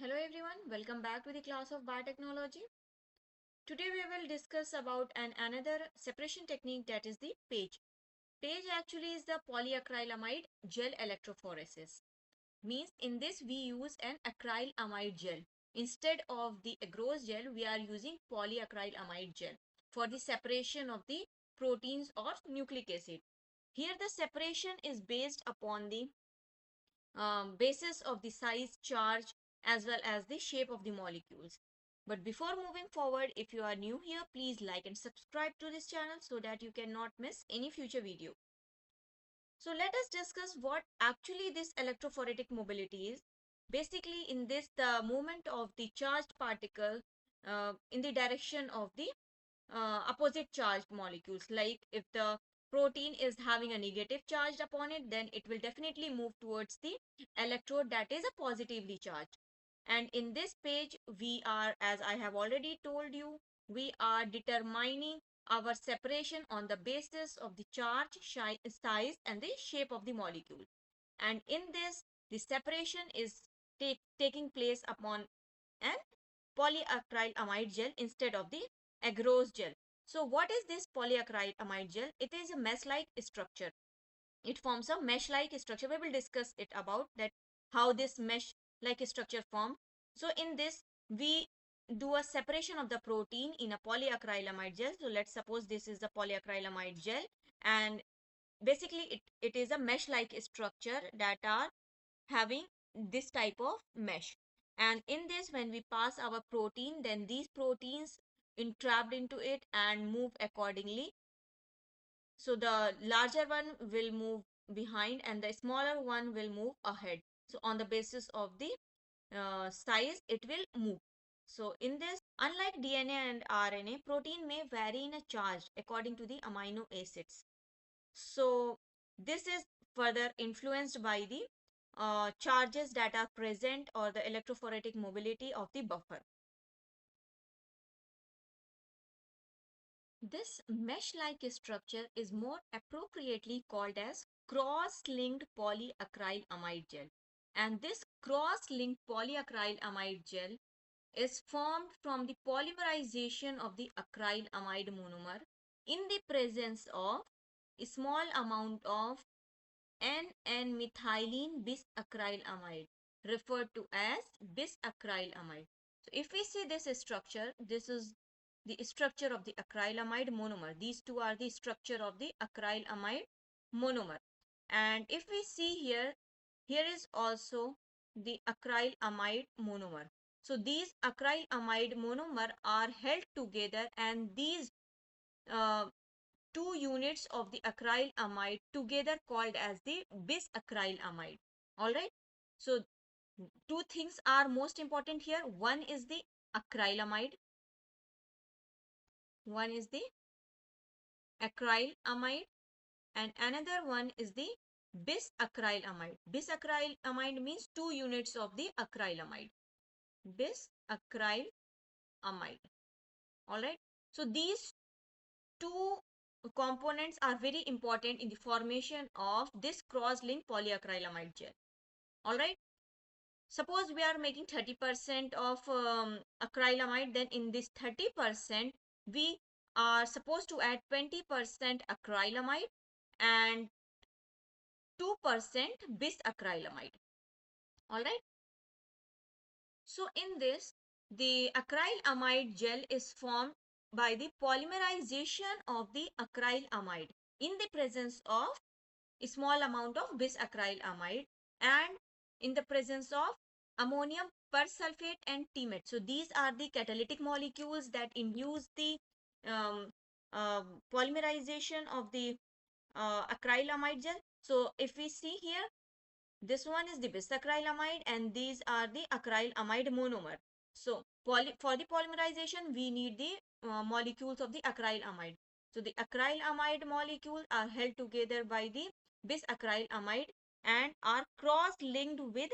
Hello everyone, welcome back to the class of biotechnology. Today we will discuss about another separation technique, that is the PAGE. PAGE actually is the polyacrylamide gel electrophoresis. Means in this we use an acrylamide gel. Instead of the agarose gel, we are using polyacrylamide gel for the separation of the proteins or nucleic acid. Here the separation is based upon the basis of the size, charge, as well as the shape of the molecules. But before moving forward, if you are new here, please like and subscribe to this channel so that you cannot miss any future video. So let us discuss what actually this electrophoretic mobility is. Basically, in this, the movement of the charged particle in the direction of the opposite charged molecules. Like if the protein is having a negative charge upon it, then it will definitely move towards the electrode that is a positively charged. And in this page, we are, as I have already told you, we are determining our separation on the basis of the charge, size, and the shape of the molecule. And in this, the separation is taking place upon an polyacrylamide gel instead of the agarose gel. So what is this polyacrylamide gel? It is a mesh-like structure. It forms a mesh-like structure. We will discuss it about that, how this mesh-like structure formed. So in this, we do a separation of the protein in a polyacrylamide gel. So let's suppose this is the polyacrylamide gel, and basically it is a mesh-like structure that are having this type of mesh. And in this, when we pass our protein, then these proteins entrapped into it and move accordingly. So the larger one will move behind and the smaller one will move ahead. So on the basis of the size, it will move. So in this, unlike DNA and RNA, protein may vary in a charge according to the amino acids. So this is further influenced by the charges that are present or the electrophoretic mobility of the buffer. This mesh-like structure is more appropriately called as cross-linked polyacrylamide gel. And this cross-linked polyacrylamide gel is formed from the polymerization of the acrylamide monomer in the presence of a small amount of N-methylene bis-acrylamide, referred to as bis-acrylamide. So if we see this structure, this is the structure of the acrylamide monomer. These two are the structure of the acrylamide monomer. And if we see here, here is also the acrylamide monomer. So these acrylamide monomer are held together, and these uh, two units of the acrylamide together called as the bis-acrylamide. All right. So two things are most important here. One is the acrylamide. One is the acrylamide and another one is the bis-acrylamide. Bis-acrylamide means two units of the acrylamide. Bis-acrylamide. All right. So these two components are very important in the formation of this cross-linked polyacrylamide gel. All right. Suppose we are making 30% of acrylamide, then in this 30%, we are supposed to add 20% acrylamide and 2% bis-acrylamide. All right. So in this, the acrylamide gel is formed by the polymerization of the acrylamide in the presence of a small amount of bis-acrylamide and in the presence of ammonium persulfate and TMAT. So these are the catalytic molecules that induce the um, polymerization of the acrylamide gel. So if we see here, this one is the bis-acrylamide and these are the acrylamide monomer. So for the polymerization, we need the molecules of the acrylamide. So the acrylamide molecules are held together by the bis-acrylamide and are cross-linked with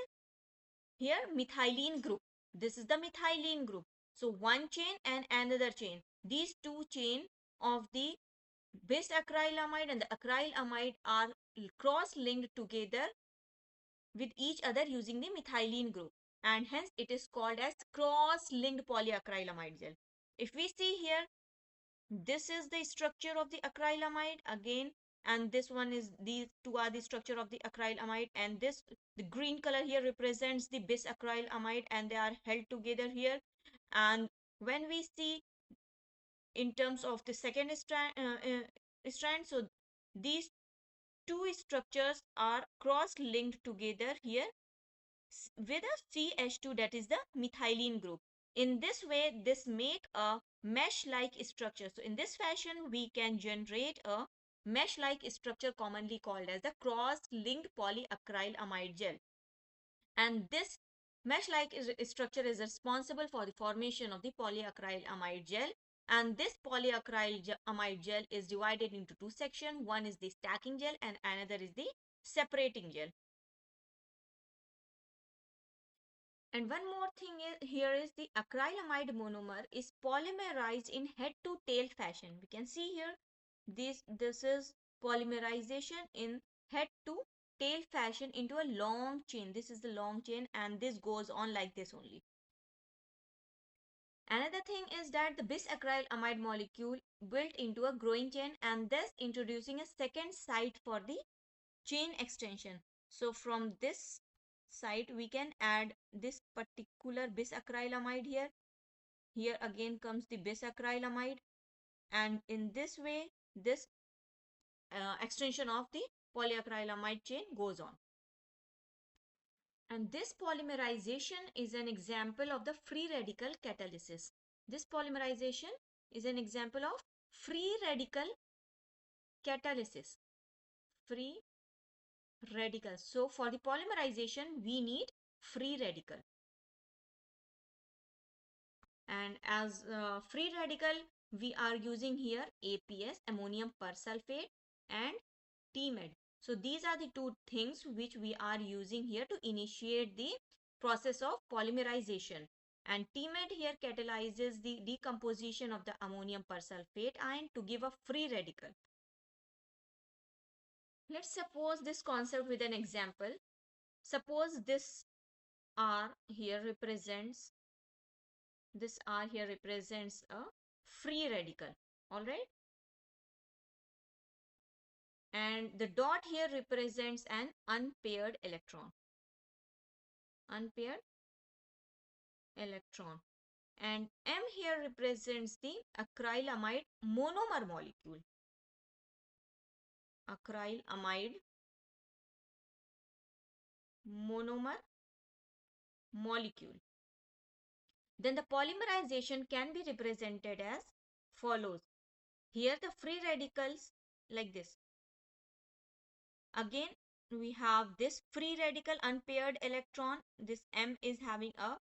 here methylene group. This is the methylene group. So one chain and another chain. These two chain of the bis-acrylamide and the acrylamide are cross-linked together with each other using the methylene group. and hence it is called as cross-linked polyacrylamide gel. If we see here, this is the structure of the acrylamide again, and this one is, these two are the structure of the acrylamide, and this, the green color here represents the bis-acrylamide, and they are held together here. And when we see in terms of the second strand, so these two structures are cross-linked together here with a CH2, that is the methylene group. In this way, this make a mesh-like structure. So in this fashion, we can generate a mesh-like structure commonly called as the cross-linked polyacrylamide gel. And this mesh-like structure is responsible for the formation of the polyacrylamide gel. And this polyacrylamide gel is divided into two sections. One is the stacking gel and another is the separating gel. And one more thing is, here is the acrylamide monomer is polymerized in head to tail fashion. We can see here, this is polymerization in head to tail fashion into a long chain. This is the long chain, and this goes on like this only. Another thing is that the bis-acrylamide molecule built into a growing chain, and thus introducing a second site for the chain extension. So from this site we can add this particular bis-acrylamide here. Here again comes the bis-acrylamide, and in this way this extension of the polyacrylamide chain goes on. And this polymerization is an example of the free radical catalysis. This polymerization is an example of free radical catalysis. Free radicals. So for the polymerization, we need free radical. And as free radical, we are using here APS, ammonium persulfate, and TMED. So these are the two things which we are using here to initiate the process of polymerization. And TMED here catalyzes the decomposition of the ammonium persulfate ion to give a free radical. Let's suppose this concept with an example. Suppose this R here represents a free radical, all right, and the dot here represents an unpaired electron, and M here represents the acrylamide monomer molecule, acrylamide monomer molecule. Then the polymerization can be represented as follows. Here the free radicals like this. Again, we have this free radical unpaired electron. This M is having a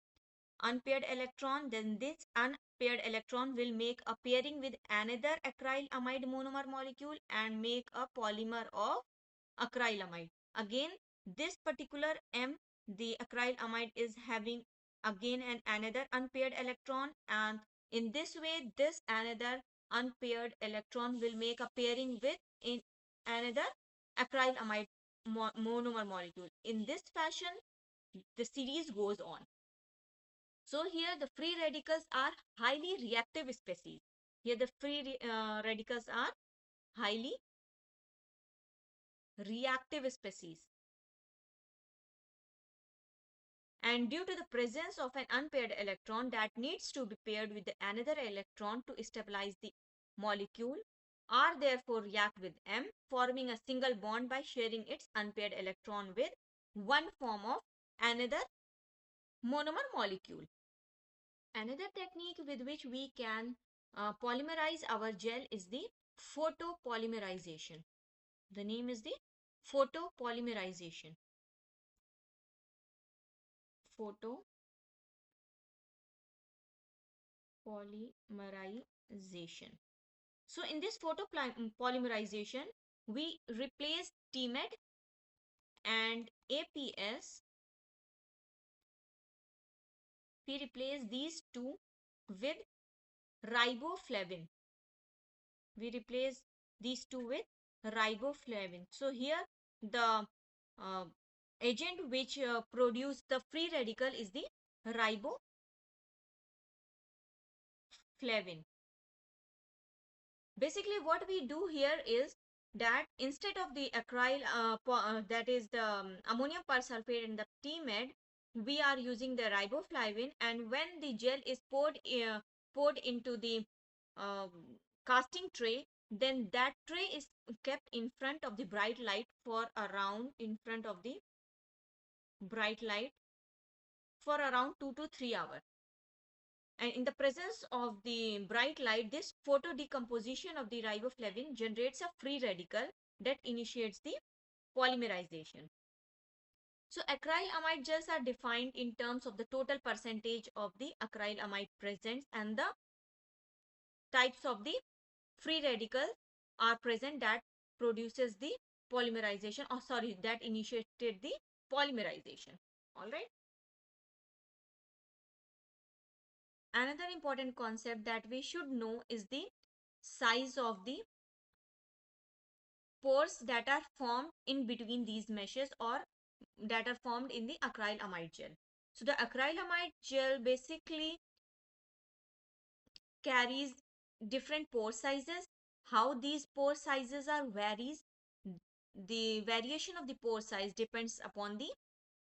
unpaired electron. Then this unpaired electron will make a pairing with another acrylamide monomer molecule and make a polymer of acrylamide. Again, this particular M, the acrylamide, is having again another unpaired electron, and in this way this another unpaired electron will make a pairing with in another acrylamide monomer molecule. In this fashion the series goes on. So here the free radicals are highly reactive species. Here the free radicals are highly reactive species. And due to the presence of an unpaired electron that needs to be paired with another electron to stabilize the molecule, R therefore react with M, forming a single bond by sharing its unpaired electron with one form of another monomer molecule. Another technique with which we can polymerize our gel is the photopolymerization. The name is the photopolymerization. Photopolymerization. So in this photopolymerization, we replace TMED and APS. We replace these two with riboflavin. We replace these two with riboflavin. So here the agent which produce the free radical is the riboflavin. Basically what we do here is that instead of the acryl that is the ammonium persulfate and the TMED, we are using the riboflavin, and when the gel is poured into the uh, casting tray, then that tray is kept in front of the bright light for around in front of the bright light for around 2 to 3 hours. And in the presence of the bright light, this photo decomposition of the riboflavin generates a free radical that initiates the polymerization. So acrylamide gels are defined in terms of the total percentage of the acrylamide present and the types of the free radicals are present that produces the polymerization, or sorry, that initiated the polymerization. All right. Another important concept that we should know is the size of the pores that are formed in between these meshes or that are formed in the acrylamide gel. So the acrylamide gel basically carries different pore sizes. How these pore sizes are varies. The variation of the pore size depends upon the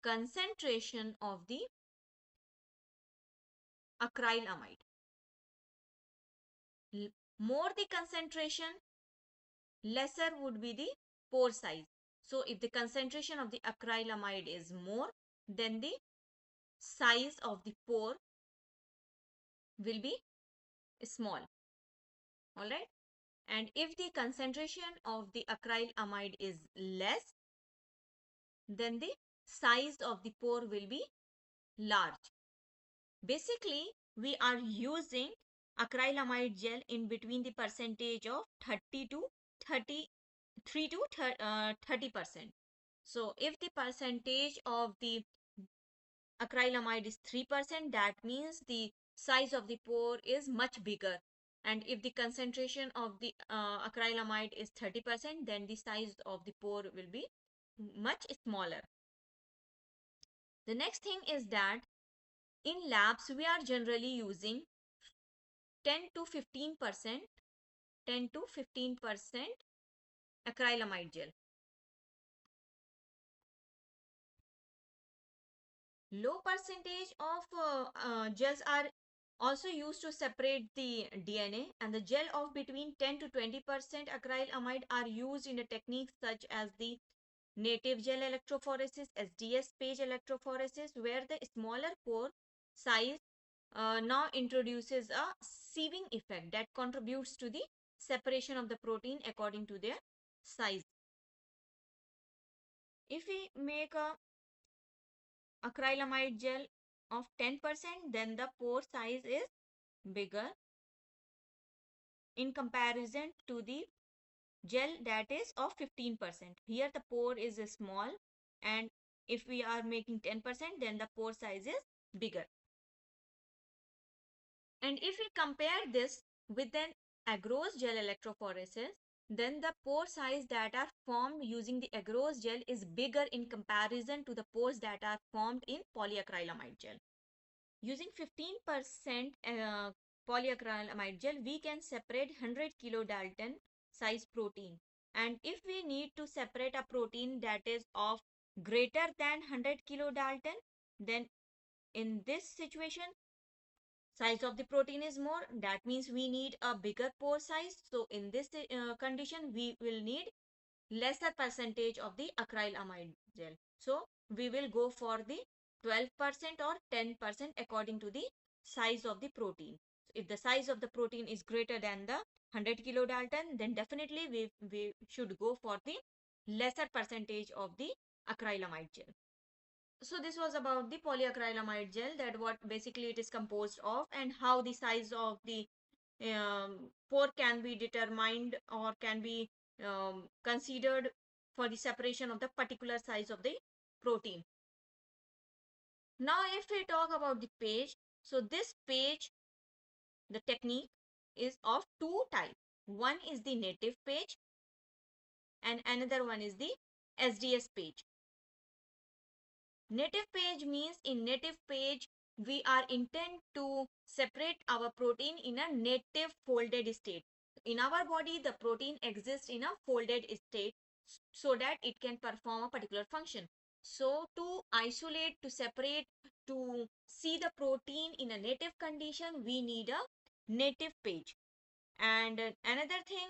concentration of the acrylamide. More the concentration, lesser would be the pore size. So if the concentration of the acrylamide is more, then the size of the pore will be small. All right. And if the concentration of the acrylamide is less, then the size of the pore will be large. Basically, we are using acrylamide gel in between the percentage of 30 to 33 to 30%. So if the percentage of the acrylamide is 3%, that means the size of the pore is much bigger. And if the concentration of the acrylamide is 30%, then the size of the pore will be much smaller. The next thing is that in labs, we are generally using 10 to 15%, 10 to 15% acrylamide gel. Low percentage of gels are also used to separate the DNA, and the gel of between 10 to 20% acrylamide are used in the techniques such as the native gel electrophoresis, SDS page electrophoresis, where the smaller pore size now introduces a sieving effect that contributes to the separation of the protein according to their size. If we make a acrylamide gel of 10%, then the pore size is bigger in comparison to the gel that is of 15%. Here the pore is small, and if we are making 10%, then the pore size is bigger. And if we compare this with an agarose gel electrophoresis, then the pore size that are formed using the agarose gel is bigger in comparison to the pores that are formed in polyacrylamide gel. Using 15% polyacrylamide gel, we can separate 100 kilodalton size protein. And if we need to separate a protein that is of greater than 100 kilodalton, then in this situation, size of the protein is more. That means we need a bigger pore size. So in this condition, we will need lesser percentage of the acrylamide gel. So we will go for the 12% or 10% according to the size of the protein. So if the size of the protein is greater than the 100 kilodalton, then definitely we should go for the lesser percentage of the acrylamide gel. So this was about the polyacrylamide gel, that what basically it is composed of and how the size of the pore can be determined or can be considered for the separation of the particular size of the protein. Now if we talk about the page, so this page, the technique is of two types. One is the native page and another one is the SDS page. Native page means in native page we are intent to separate our protein in a native folded state. In our body the protein exists in a folded state so that it can perform a particular function. So to isolate, to separate, to see the protein in a native condition, we need a native page. And another thing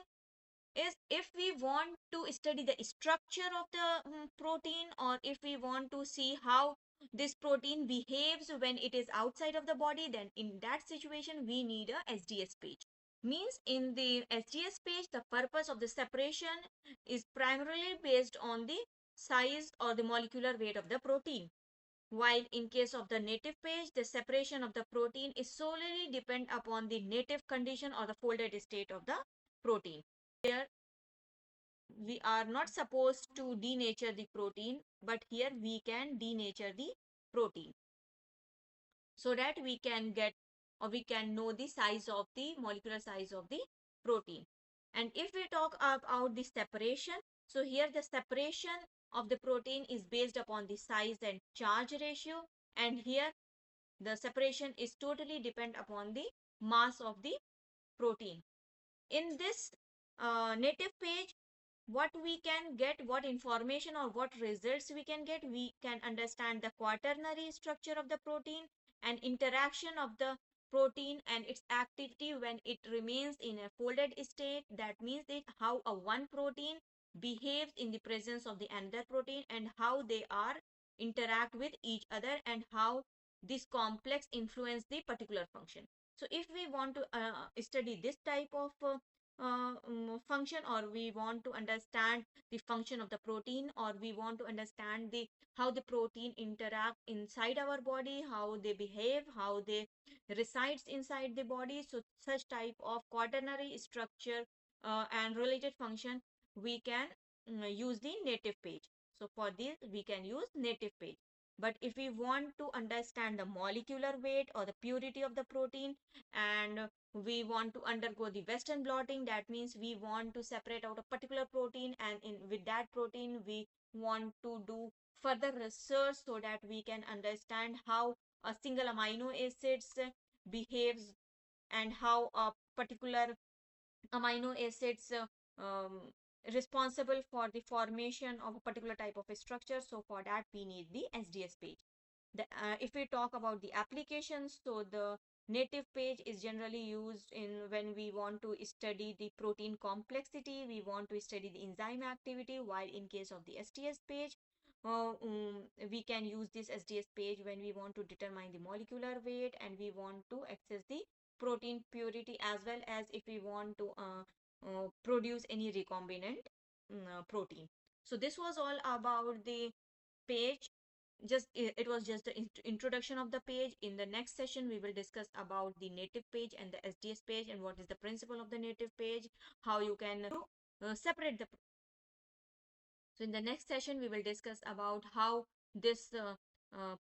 is, if we want to study the structure of the protein, or if we want to see how this protein behaves when it is outside of the body, then in that situation we need a SDS page. Means in the SDS page the purpose of the separation is primarily based on the size or the molecular weight of the protein, while in case of the native page the separation of the protein is solely depend upon the native condition or the folded state of the protein. Here we are not supposed to denature the protein, but here we can denature the protein so that we can get, or we can know the size of the molecular size of the protein. And if we talk about the separation, so here the separation of the protein is based upon the size and charge ratio, and here the separation is totally depend upon the mass of the protein. In this native page, what we can get, what information or what results we can get, we can understand the quaternary structure of the protein and interaction of the protein and its activity when it remains in a folded state. That means that how a one protein behaves in the presence of the another protein and how they are interact with each other and how this complex influence the particular function. So if we want to study this type of function, or we want to understand the function of the protein, or we want to understand the how the protein interact inside our body, how they behave, how they resides inside the body, so such type of quaternary structure and related function we can use the native page. So for this we can use native page. But if we want to understand the molecular weight or the purity of the protein, and we want to undergo the Western blotting, that means we want to separate out a particular protein, and in with that protein we want to do further research so that we can understand how a single amino acids behaves and how a particular amino acids responsible for the formation of a particular type of a structure. So for that we need the SDS page. If we talk about the applications, so the native page is generally used in when we want to study the protein complexity, we want to study the enzyme activity, while in case of the SDS page, we can use this SDS page when we want to determine the molecular weight and we want to access the protein purity, as well as if we want to produce any recombinant protein. So this was all about the page. Just it was just the introduction of the page. In the next session we will discuss about the native page and the SDS page, and what is the principle of the native page, how you can separate the. So in the next session we will discuss about how this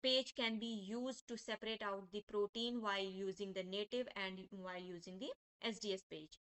page can be used to separate out the protein while using the native and while using the SDS page.